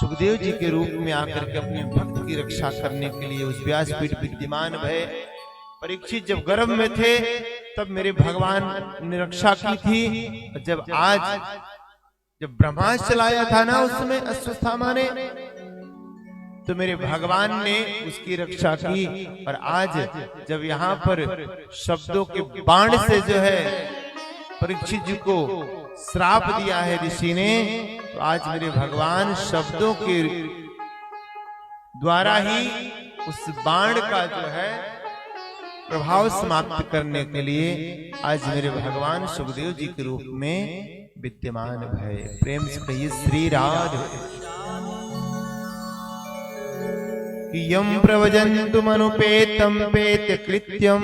सुखदेव जी के रूप में आकर के अपने भक्त की रक्षा करने के लिए उस व्यासपीठ विद्यमान भय। परीक्षित जब गर्भ में थे तब मेरे भगवान ने रक्षा की थी। जब ब्रह्मास्त्र चलाया था ना उसमें अश्वत्थामा ने, तो मेरे भगवान ने उसकी रक्षा की। और आज जब यहाँ पर शब्दों के बाण से जो है परीक्षित जी को श्राप दिया है ऋषि ने, तो आज मेरे भगवान शब्दों के द्वारा ही उस बाण का जो है प्रभाव समाप्त करने के लिए आज मेरे भगवान सुखदेव जी के रूप में विद्यमान भय। प्रेम से कहिए श्री राधे। यम प्रवजन्तुमनुपेतं पेत कृत्यम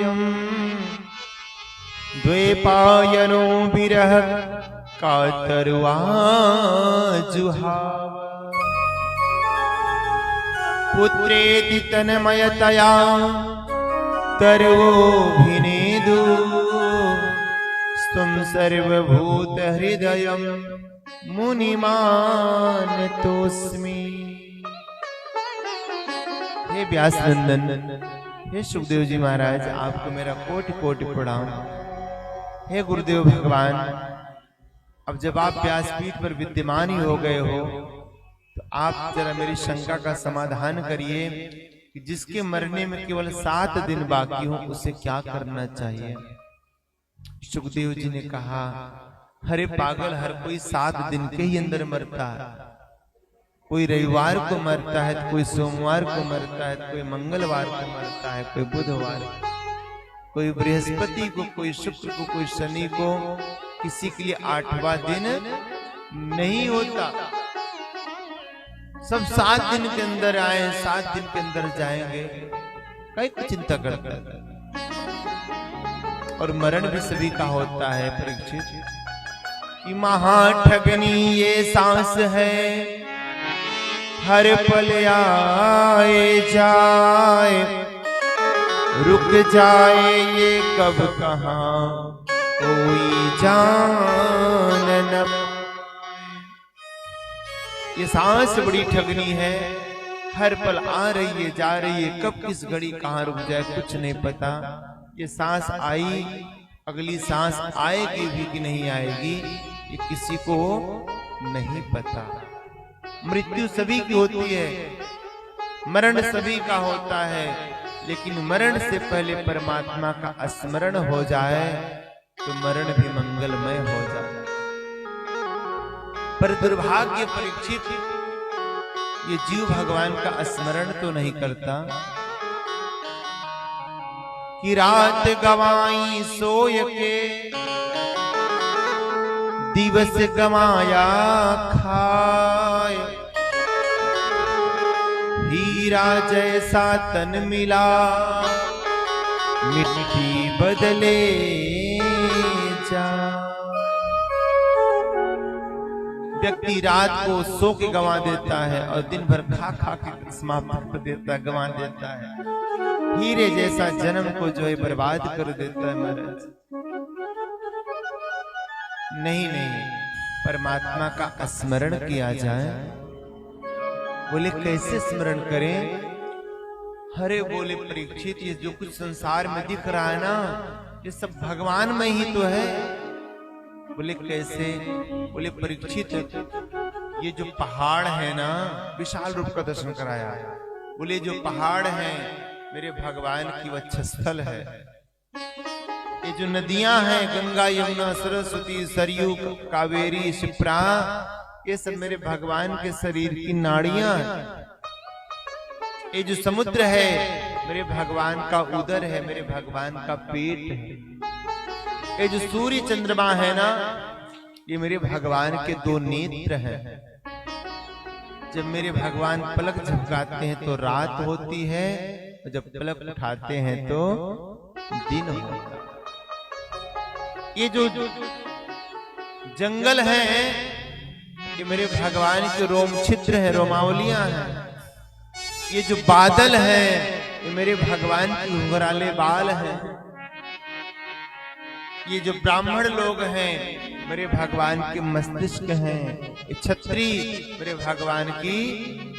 द्वैपायनो विरह कातरुआ जुहाव। पुत्रेति तन्मयतया तर्वोऽभिनेदु स्तुं सर्वभूत हृदयं मुनिमानतोऽस्मि। हे व्यासनंदन, हे सुखदेव जी महाराज, आपको मेरा कोटि कोटि प्रणाम। हे गुरुदेव भगवान, अब जब आप व्यासपीठ पर विद्यमान ही हो गए हो तो आप जरा मेरी शंका का समाधान करिए कि जिसके मरने में केवल 7 दिन बाकी हो उसे क्या करना चाहिए। सुखदेव जी ने कहा, अरे पागल, हर कोई 7 दिन के ही अंदर मरता है। कोई रविवार को मरता है, कोई सोमवार को मरता है, कोई मंगलवार को मरता है, कोई बुधवार, कोई बृहस्पति को, कोई शुक्र को, कोई शनि को। किसी के लिए 8वां दिन नहीं होता। सब 7 दिन के अंदर आए, 7 दिन के अंदर जाएंगे। कई कुछ चिंता करता है। और मरण भी सभी का होता है परीक्षित, कि महाठगनी ये सांस है, हर पल आए जाए, रुक जाए ये कब कहाँ कोई जान न। ये सांस बड़ी ठगनी है, हर पल आ रही है जा रही है, कब किस घड़ी कहाँ रुक जाए कुछ नहीं पता। ये सांस आई, अगली सांस आएगी भी कि नहीं आएगी ये किसी को नहीं पता। मृत्यु सभी की होती है, मरण सभी का होता है, लेकिन मरण से पहले परमात्मा का स्मरण हो जाए तो मरण भी मंगलमय हो जाए। पर दुर्भाग्य परीक्षित, ये जीव भगवान का स्मरण तो नहीं करता। कि रात गवाई सोय के, दिवस गवाया खाए, हीरा जैसा तन मिला, मिट्टी बदले जा। व्यक्ति रात को सो के गंवा देता है और दिन भर खा खा के समाप्त कर देता है, गंवा देता है। हीरे जैसा जन्म को जो है बर्बाद कर देता है महाराज। नहीं, परमात्मा का स्मरण किया जाए। बोले कैसे स्मरण करें? हरे बोले परीक्षित, ये जो कुछ संसार में दिख रहा है ना, ये सब भगवान में ही तो है। बोले कैसे? बोले परीक्षित, ये जो पहाड़ है ना, विशाल रूप का दर्शन कराया। बोले जो पहाड़ है मेरे भगवान की वक्षस्थल है। ये जो नदियां हैं, गंगा यमुना सरस्वती सरयू कावेरी शिप्रा, ये सब मेरे भगवान के शरीर की नाड़ियां हैं। ये जो समुद्र है मेरे भगवान का उदर है, मेरे भगवान का पेट है। ये जो सूर्य चंद्रमा है ना, ये मेरे भगवान के 2 नेत्र हैं। जब मेरे भगवान पलक झपकाते हैं तो रात होती है, और जब पलक उठाते हैं तो दिन होता है। ये जो जंगल है ये मेरे भगवान के रोम छिद्र है, रोमावलियां हैं। ये जो बादल है ये मेरे भगवान के घुंघराले बाल हैं। ये जो ब्राह्मण लोग हैं मेरे भगवान के मस्तिष्क हैं, ये क्षत्रिय मेरे भगवान की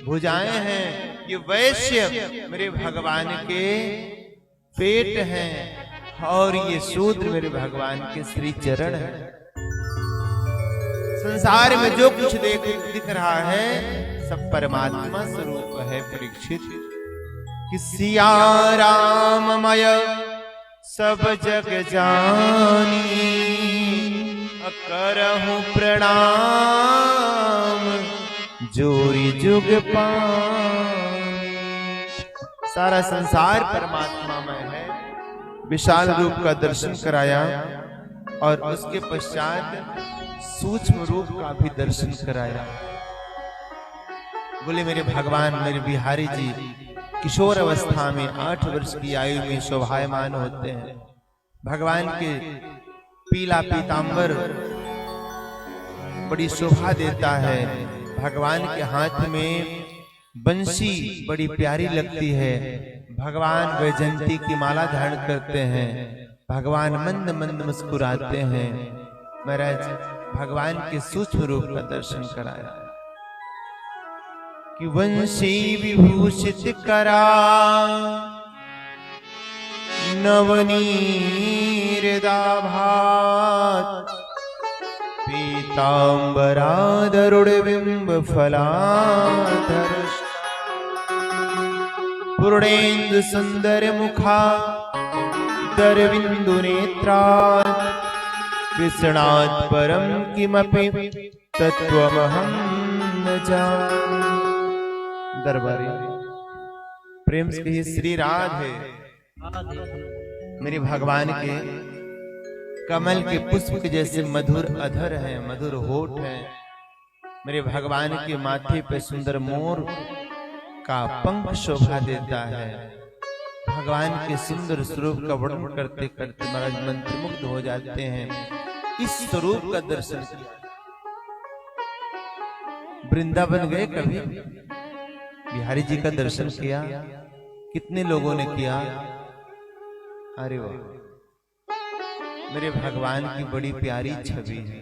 भुजाएं हैं, ये वैश्य मेरे भगवान के पेट हैं, और ये शूद्र मेरे भगवान के श्री चरण हैं। संसार में जो कुछ दिख रहा है सब परमात्मा स्वरूप है परीक्षित। कि सिया राममय सब जग जानी, करहु प्रणाम जोरी जुग पानी। सारा संसार परमात्मा में है। विशाल रूप का दर्शन कराया और उसके पश्चात सूक्ष्म रूप का भी दर्शन कराया। बोले मेरे भगवान मेरे बिहारी जी किशोर अवस्था में 8 वर्ष की आयु में शोभायमान होते हैं। भगवान के पीला पीतांबर बड़ी शोभा देता है। भगवान के हाथ में बंसी बड़ी प्यारी लगती है। भगवान वैजयंती की माला धारण करते हैं। भगवान मंद मंद मुस्कुराते हैं। महाराज भगवान के सूक्ष्म रूप का दर्शन कराया कि वंशी विभूषित करा नवनीरदाभात, पीतांबरादरुणबिंब फलाधर, पूर्णेन्दु सुंदर मुखा दरबिंदु नेत्रात्, कृष्णात् परम किमपि तत्त्वमहं न जाने। दरबारी प्रेम से ही श्री राधे। मेरे भगवान के कमल के पुष्प के जैसे मधुर अधर हैं, मधुर होठ हैं। मेरे भगवान के माथे पे सुंदर मोर का पंख शोभा देता है। भगवान के सुंदर स्वरूप का वर्णन करते करते महाराज मंत्रमुग्ध हो जाते हैं। इस स्वरूप का दर्शन किया। वृंदावन गए कभी? बिहारी जी का दर्शन किया? कितने लोगों ने किया? अरे वाह, मेरे भगवान की बड़ी प्यारी छवि है।